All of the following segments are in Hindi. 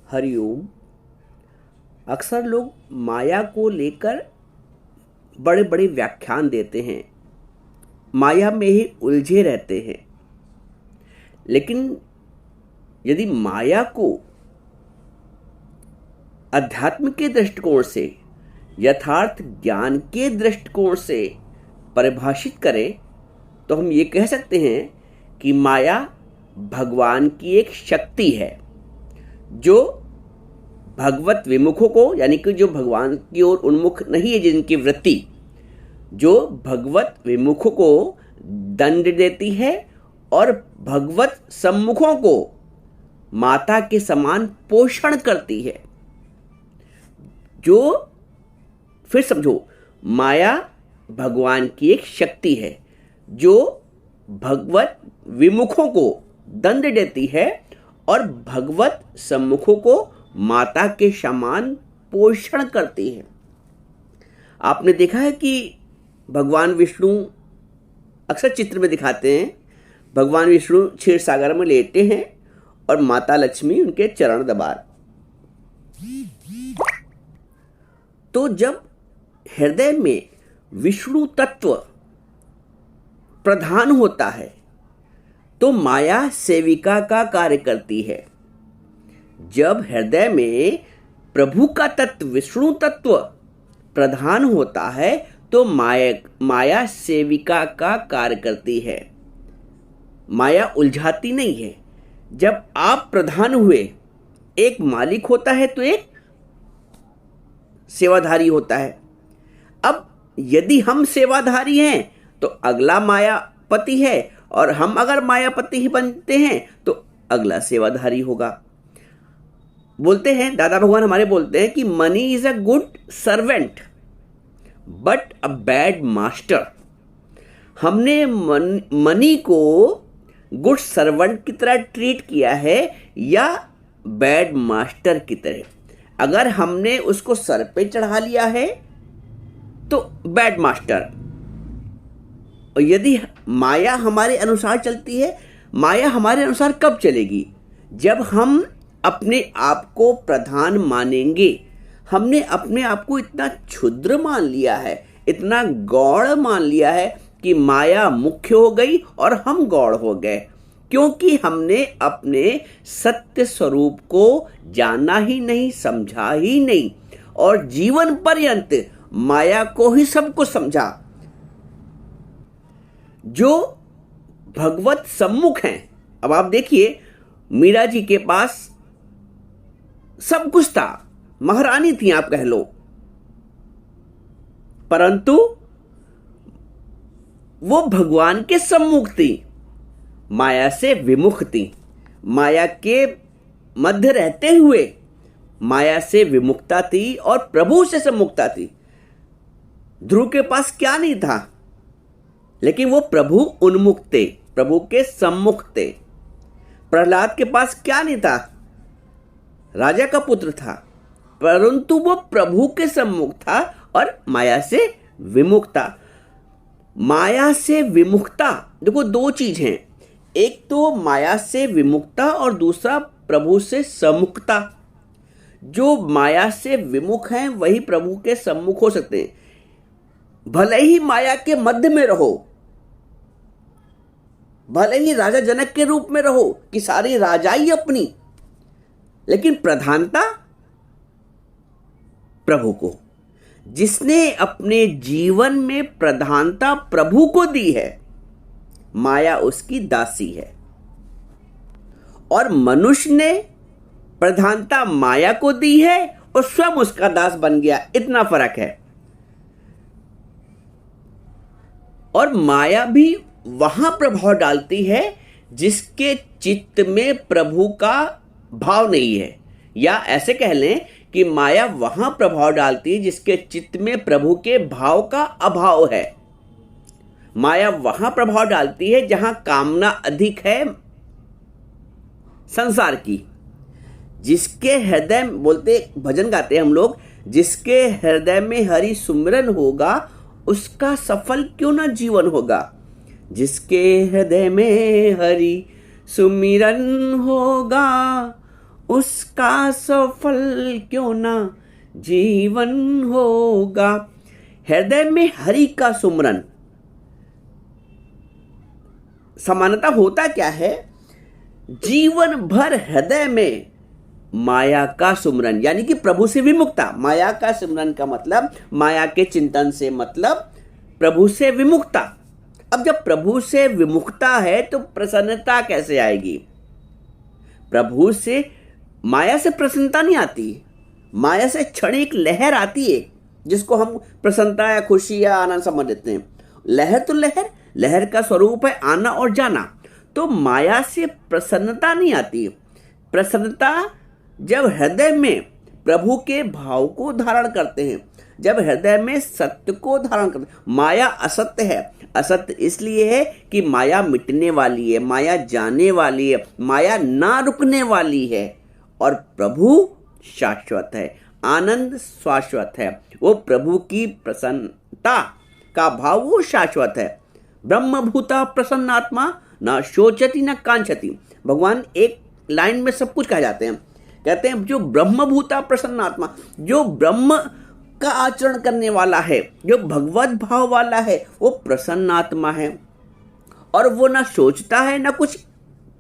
हरिओम। अक्सर लोग माया को लेकर बड़े बड़े व्याख्यान देते हैं, माया में ही उलझे रहते हैं। लेकिन यदि माया को अध्यात्म के दृष्टिकोण से, यथार्थ ज्ञान के दृष्टिकोण से परिभाषित करें तो हम ये कह सकते हैं कि माया भगवान की एक शक्ति है जो भगवत विमुखों को, यानी कि जो भगवान की ओर उन्मुख नहीं है, जिनकी वृत्ति जो भगवत विमुखों को दंड देती है और भगवत सम्मुखों को माता के समान पोषण करती है। जो फिर समझो, माया भगवान की एक शक्ति है जो भगवत विमुखों को दंड देती है और भगवत सम्मुखों को माता के समान पोषण करती है। आपने देखा है कि भगवान विष्णु अक्सर चित्र में दिखाते हैं, भगवान विष्णु क्षीर सागर में लेटे हैं और माता लक्ष्मी उनके चरण दबा। तो जब हृदय में विष्णु तत्व प्रधान होता है तो माया सेविका का कार्य करती है। जब हृदय में प्रभु का तत्व, विष्णु तत्व प्रधान होता है तो माया सेविका का कार्य करती है। माया उलझाती नहीं है। जब आप प्रधान हुए, एक मालिक होता है तो एक सेवाधारी होता है। अब यदि हम सेवाधारी हैं तो अगला मायापति है, और हम अगर मायापति ही बनते हैं तो अगला सेवाधारी होगा। बोलते हैं, दादा भगवान हमारे बोलते हैं कि money is a good servant but a bad master. हमने मनी को गुड सर्वेंट की तरह ट्रीट किया है या बैड मास्टर की तरह। अगर हमने उसको सर पे चढ़ा लिया है तो बैड मास्टर। और यदि माया हमारे अनुसार चलती है, माया हमारे अनुसार कब चलेगी? जब हम अपने आप को प्रधान मानेंगे। हमने अपने आप को इतना क्षुद्र मान लिया है, इतना गौड़ मान लिया है कि माया मुख्य हो गई और हम गौड़ हो गए, क्योंकि हमने अपने सत्य स्वरूप को जाना ही नहीं, समझा ही नहीं, और जीवन पर्यंत माया को ही सब कुछ समझा। जो भगवत सम्मुख हैं, अब आप देखिए, मीरा जी के पास सब कुछ था, महारानी थी आप कह लो, परंतु वो भगवान के सम्मुख थी, माया से विमुख थी। माया के मध्य रहते हुए माया से विमुक्ता थी और प्रभु से सम्मुखता थी। ध्रुव के पास क्या नहीं था, लेकिन वो प्रभु उन्मुख थे, प्रभु के सम्मुख थे। प्रहलाद के पास क्या नहीं था, राजा का पुत्र था, परंतु वो प्रभु के सम्मुख था और माया से विमुख था। माया से विमुखता, देखो दो चीज हैं, एक तो माया से विमुखता और दूसरा प्रभु से सम्मुखता। जो माया से विमुख हैं वही प्रभु के सम्मुख हो सकते हैं। भले ही माया के मध्य में रहो, भले ही राजा जनक के रूप में रहो कि सारी राजाई अपनी, लेकिन प्रधानता प्रभु को। जिसने अपने जीवन में प्रधानता प्रभु को दी है, माया उसकी दासी है, और मनुष्य ने प्रधानता माया को दी है और स्वयं उसका दास बन गया। इतना फर्क है। और माया भी वहां प्रभाव डालती है जिसके चित्त में प्रभु का भाव नहीं है, या ऐसे कह लें कि माया वहां प्रभाव डालती है जिसके चित्त में प्रभु के भाव का अभाव है। माया वहां प्रभाव डालती है जहां कामना अधिक है संसार की। जिसके हृदय, बोलते भजन गाते हैं हम लोग, जिसके हृदय में हरि सुमिरन होगा उसका सफल क्यों ना जीवन होगा। जिसके हृदय में हरि सुमिरन होगा उसका सफल क्यों ना जीवन होगा। हृदय में हरि का सुमरन, समानता होता क्या है, जीवन भर हृदय में माया का सुमरन, यानी कि प्रभु से विमुक्ता। माया का सुमरन का मतलब, माया के चिंतन से मतलब प्रभु से विमुक्ता। अब जब प्रभु से विमुक्ता है तो प्रसन्नता कैसे आएगी? प्रभु से, माया से प्रसन्नता नहीं आती, माया से क्षणिक लहर आती है जिसको हम प्रसन्नता या खुशी या आनंद समझ लेते हैं। लहर तो लहर, लहर का स्वरूप है आना और जाना। तो माया से प्रसन्नता नहीं आती। प्रसन्नता जब हृदय में प्रभु के भाव को धारण करते हैं, जब हृदय में सत्य को धारण करते हैं। माया असत्य है। असत्य इसलिए है कि माया मिटने वाली है, माया जाने वाली है, माया ना रुकने वाली है। और प्रभु शाश्वत है, आनंद शाश्वत है। वो प्रभु की प्रसन्नता का भाव वो शाश्वत है। ब्रह्मभूता प्रसन्नात्मा न शोचति न कांक्षति। भगवान एक लाइन में सब कुछ कह जाते हैं। कहते हैं जो ब्रह्मभूता प्रसन्नात्मा, जो ब्रह्म का आचरण करने वाला है, जो भगवत भाव वाला है, वो प्रसन्न आत्मा है। और वो ना सोचता है, ना कुछ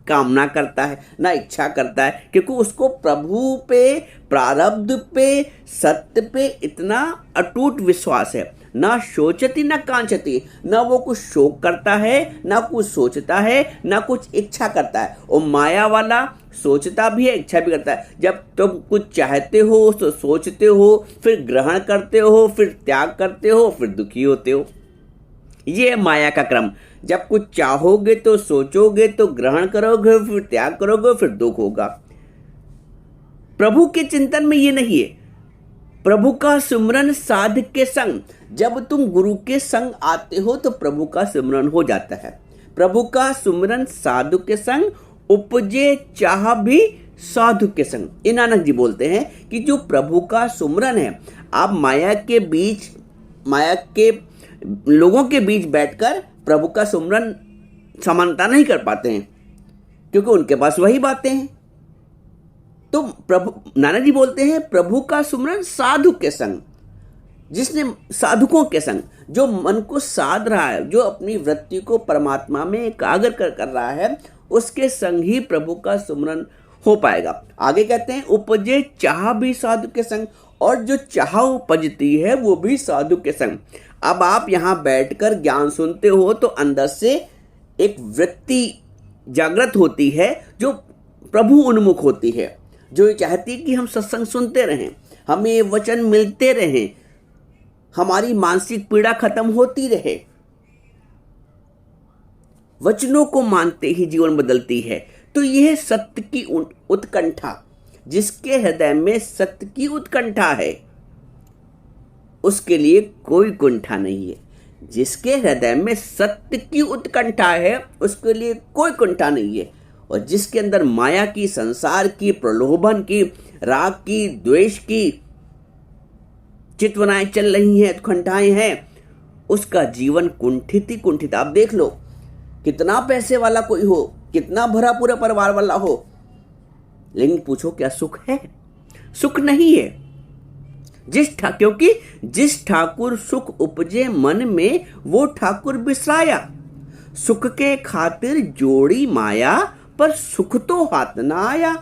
कामना करता है, ना इच्छा करता है, क्योंकि उसको प्रभु पे, प्रारब्ध पे, सत्य पे इतना अटूट विश्वास है। ना सोचती ना कांक्षती, ना वो कुछ शोक करता है, ना कुछ सोचता है, ना कुछ इच्छा करता है। और माया वाला सोचता भी है, इच्छा भी करता है। जब तुम कुछ चाहते हो तो सोचते हो, फिर ग्रहण करते हो, फिर त्याग करते हो, फिर दुखी होते हो। ये है माया का क्रम। जब कुछ चाहोगे तो सोचोगे, तो ग्रहण करोगे, फिर त्याग करोगे, फिर दुख होगा। प्रभु के चिंतन में ये नहीं है। प्रभु का सिमरन साधक के संग, जब तुम गुरु के संग आते हो तो प्रभु का सिमरन हो जाता है। प्रभु का सिमरन साधु के संग, उपजे चाह भी साधु के संग। ये नानक जी बोलते हैं कि जो प्रभु का सिमरन है, आप माया के बीच, माया के लोगों के बीच बैठकर प्रभु का सिमरन समानता नहीं कर पाते हैं, क्योंकि उनके पास वही बातें हैं। तो प्रभु, नानक जी बोलते हैं प्रभु का सिमरन साधु के संग, जिसने साधुकों के संग, जो मन को साध रहा है, जो अपनी वृत्ति को परमात्मा में एकाग्र कर रहा है, उसके संग ही प्रभु का सिमरन हो पाएगा। आगे कहते हैं उपजे चाह भी साधु के संग, और जो चाह उपजती है वो भी साधु के संग। अब आप यहाँ बैठकर ज्ञान सुनते हो तो अंदर से एक वृत्ति जागृत होती है जो प्रभु उन्मुख होती है, जो ये चाहती है कि हम सत्संग सुनते रहें, हमें ये वचन मिलते रहें, हमारी मानसिक पीड़ा खत्म होती रहे। वचनों को मानते ही जीवन बदलती है। तो यह सत्य की उत्कंठा, जिसके हृदय में सत्य की उत्कंठा है, उसके लिए कोई कुंठा नहीं है। जिसके हृदय में सत्य की उत्कंठा है, उसके लिए कोई कुंठा नहीं है। और जिसके अंदर माया की, संसार की, प्रलोभन की, राग की, द्वेष की चितवनाएं चल रही हैं, उत्कंठाएं हैं, उसका जीवन कुंठित ही कुंठित। आप देख लो, कितना पैसे वाला कोई हो, कितना भरा पूरा परिवार वाला हो, लेकिन पूछो क्या सुख है? सुख नहीं है। क्योंकि जिस ठाकुर सुख उपजे मन में, वो ठाकुर बिसराया। सुख के खातिर जोड़ी माया, पर सुख तो हाथ ना आया।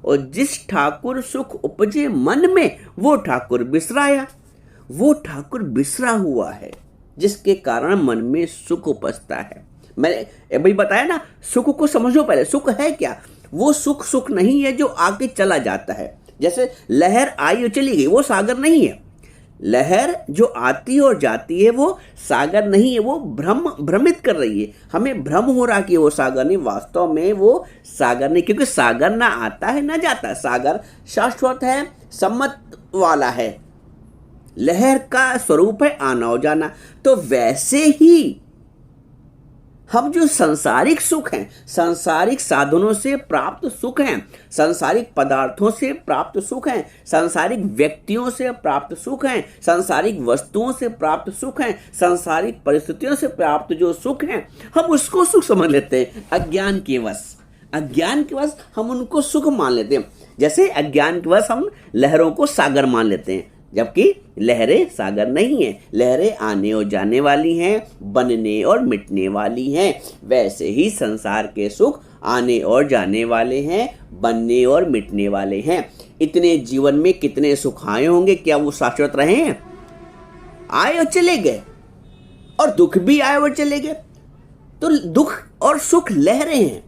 और जिस ठाकुर सुख उपजे मन में, वो ठाकुर बिसराया। वो ठाकुर बिसरा हुआ है, जिसके कारण मन में सुख उपजता है। मैंने भाई बताया ना, सुख को समझो पहले। सुख है क्या? वो सुख सुख नहीं है जो आके चला जाता है। जैसे लहर आई और चली गई, वो सागर नहीं है। लहर जो आती और जाती है वो सागर नहीं है, वो भ्रमित कर रही है। हमें भ्रम हो रहा कि वो सागर नहीं, वास्तव में वो सागर नहीं, क्योंकि सागर ना आता है ना जाता। सागर शाश्वत है, सम्मत वाला है। लहर का स्वरूप है आना और जाना। तो वैसे ही हम जो सांसारिक सुख हैं, सांसारिक साधनों से प्राप्त सुख हैं, सांसारिक पदार्थों से प्राप्त सुख हैं, सांसारिक व्यक्तियों से प्राप्त सुख हैं, सांसारिक वस्तुओं से प्राप्त सुख हैं, सांसारिक परिस्थितियों से प्राप्त जो सुख हैं, हम उसको सुख समझ लेते हैं। अज्ञान के वश हम उनको सुख मान लेते हैं। जैसे अज्ञान के वश हम लहरों को सागर मान लेते हैं, जबकि लहरें सागर नहीं है। लहरें आने और जाने वाली हैं, बनने और मिटने वाली हैं। वैसे ही संसार के सुख आने और जाने वाले हैं, बनने और मिटने वाले हैं। इतने जीवन में कितने सुख आए होंगे, क्या वो शाश्वत रहे हैं? आए और चले गए, और दुख भी आए और चले गए। तो दुख और सुख लहरें हैं।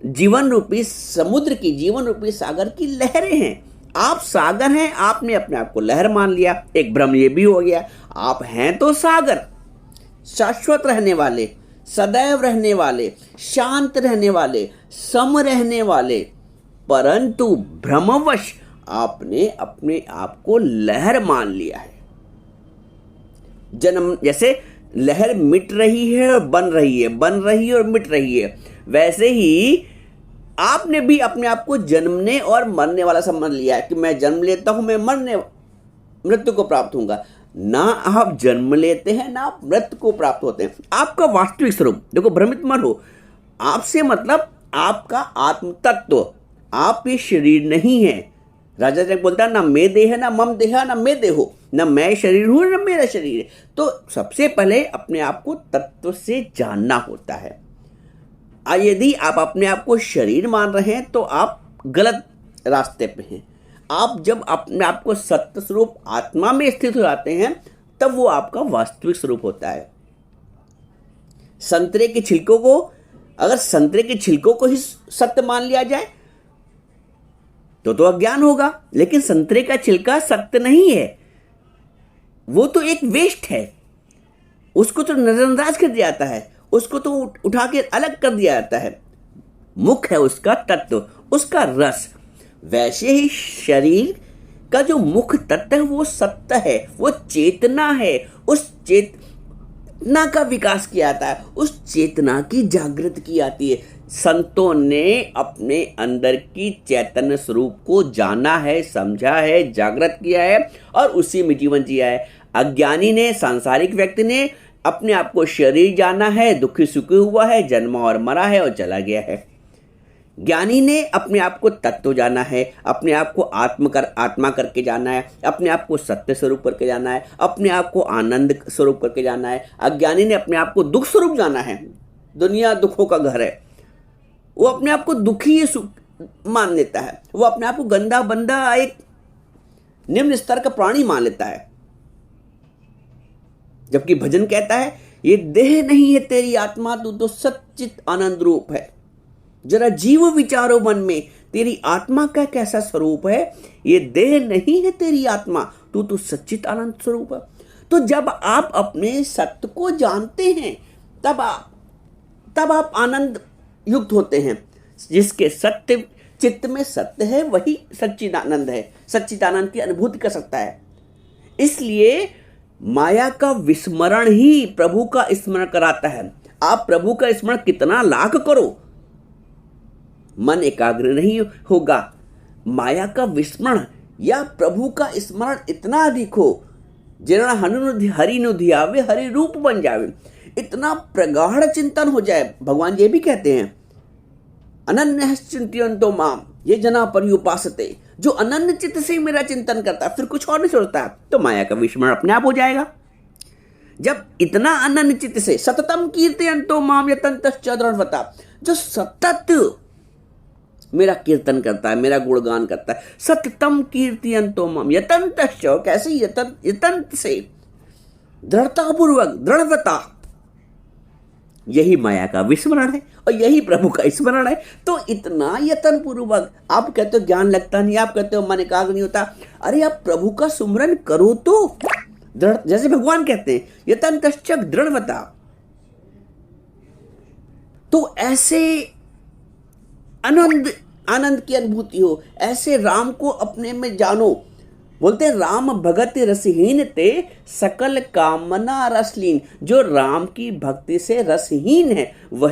जीवन रूपी समुद्र की, जीवन रूपी सागर की लहरें हैं। आप सागर हैं, आपने अपने आप को लहर मान लिया। एक भ्रम ये भी हो गया, आप हैं तो सागर, शाश्वत रहने वाले, सदैव रहने वाले, शांत रहने वाले, सम रहने वाले, परंतु भ्रमवश आपने अपने आप को लहर मान लिया है। जन्म, जैसे लहर मिट रही है और बन रही है, बन रही है और मिट रही है, वैसे ही आपने भी अपने आप को जन्मने और मरने वाला समझ लिया है कि मैं जन्म लेता हूं, मैं मृत्यु को प्राप्त होऊंगा। ना आप जन्म लेते हैं, ना आप मृत्यु को प्राप्त होते हैं। आपका वास्तविक स्वरूप, देखो भ्रमित मत हो, आपसे मतलब आपका आत्म तत्व, आप ये शरीर नहीं है। राजा जनक बोलता है ना मैं देह है, ना मम देह, ना मैं देहो, ना मैं शरीर हूं, ना मेरा शरीर है। तो सबसे पहले अपने आप को तत्व से जानना होता है। यदि आप अपने आप को शरीर मान रहे हैं तो आप गलत रास्ते पे हैं। आप जब अपने आप को सत्य स्वरूप आत्मा में स्थित हो जाते हैं, तब वो आपका वास्तविक स्वरूप होता है। संतरे के छिलकों को, अगर संतरे के छिलकों को ही सत्य मान लिया जाए तो अज्ञान होगा, लेकिन संतरे का छिलका सत्य नहीं है, वो तो एक वेस्ट है। उसको तो नजरअंदाज कर दिया जाता है, उसको तो उठा के अलग कर दिया जाता है। मुख्य है उसका तत्व, उसका रस। वैसे ही शरीर का जो मुख्य तत्व है वो सत्य है, वो चेतना है। उस चेतना का विकास किया जाता है, उस चेतना की जागृत की जाती है। संतों ने अपने अंदर की चैतन्य स्वरूप को जाना है, समझा है, जागृत किया है और उसी में जीवन जिया है। अज्ञानी ने, सांसारिक व्यक्ति ने अपने आप को शरीर जाना है, दुखी सुखी हुआ है, जन्मा और मरा है और चला गया है। ज्ञानी ने अपने आप को तत्व जाना है, अपने आप को आत्मा करके जाना है, अपने आप को सत्य स्वरूप करके जाना है, अपने आप को आनंद स्वरूप करके जाना है। अज्ञानी ने अपने आप को दुख स्वरूप जाना है। दुनिया दुखों का घर है, वो अपने आप को दुखी मान लेता है, वो अपने आप को गंदा बंदा, एक निम्न स्तर का प्राणी मान लेता है। जबकि भजन कहता है ये देह नहीं है तेरी आत्मा, तू तो सच्चित आनंद रूप है। जरा जीव विचारो मन में, तेरी आत्मा का कैसा स्वरूप है। ये देह नहीं है तेरी आत्मा, तू तो सच्चित आनंद स्वरूप है। तो जब आप अपने सत्य को जानते हैं तब आप आनंद युक्त होते हैं। जिसके सत्य चित्त में सत्य है वही सच्चिदानंद है, सच्चिदानंद की अनुभूति कर सकता है। इसलिए माया का विस्मरण ही प्रभु का स्मरण कराता है। आप प्रभु का स्मरण कितना लाख करो, मन एकाग्र नहीं होगा। माया का विस्मरण या प्रभु का स्मरण इतना अधिक हो, जिना हरि नु धियावे हरि रूप बन जावे, इतना प्रगाढ़ चिंतन हो जाए। भगवान ये भी कहते हैं अनन्य चिंतयन्तो माम ये जना पर्युपासते, जो अनन्य चित्त से मेरा चिंतन करता है, फिर कुछ और नहीं सोचता, तो माया का विस्मरण अपने आप हो जाएगा। जब इतना अनन्य चित्त से सततम कीर्तयन्तो माम यतन्तश्च दृढ़वता, जो सतत मेरा कीर्तन करता है, मेरा गुणगान करता है, सततम कीर्तयन्तो माम यतन्तश्च, कैसे यतंत से दृढ़तापूर्वक, दृढ़वता, यही माया का विस्मरण है और यही प्रभु का स्मरण है। तो इतना यतन पूर्वक, आप कहते हो ज्ञान लगता नहीं, आप कहते हो मन एकाग्र नहीं होता, अरे आप प्रभु का सुमरन करो तो दृढ़, जैसे भगवान कहते हैं यतन तश्चक दृढ़वता। तो ऐसे आनंद की अनुभूति हो, ऐसे राम को अपने में जानो। बोलते हैं राम भगत रसहीन ते सकल कामना रसलीन, जो राम की भक्ति से रसहीन है वह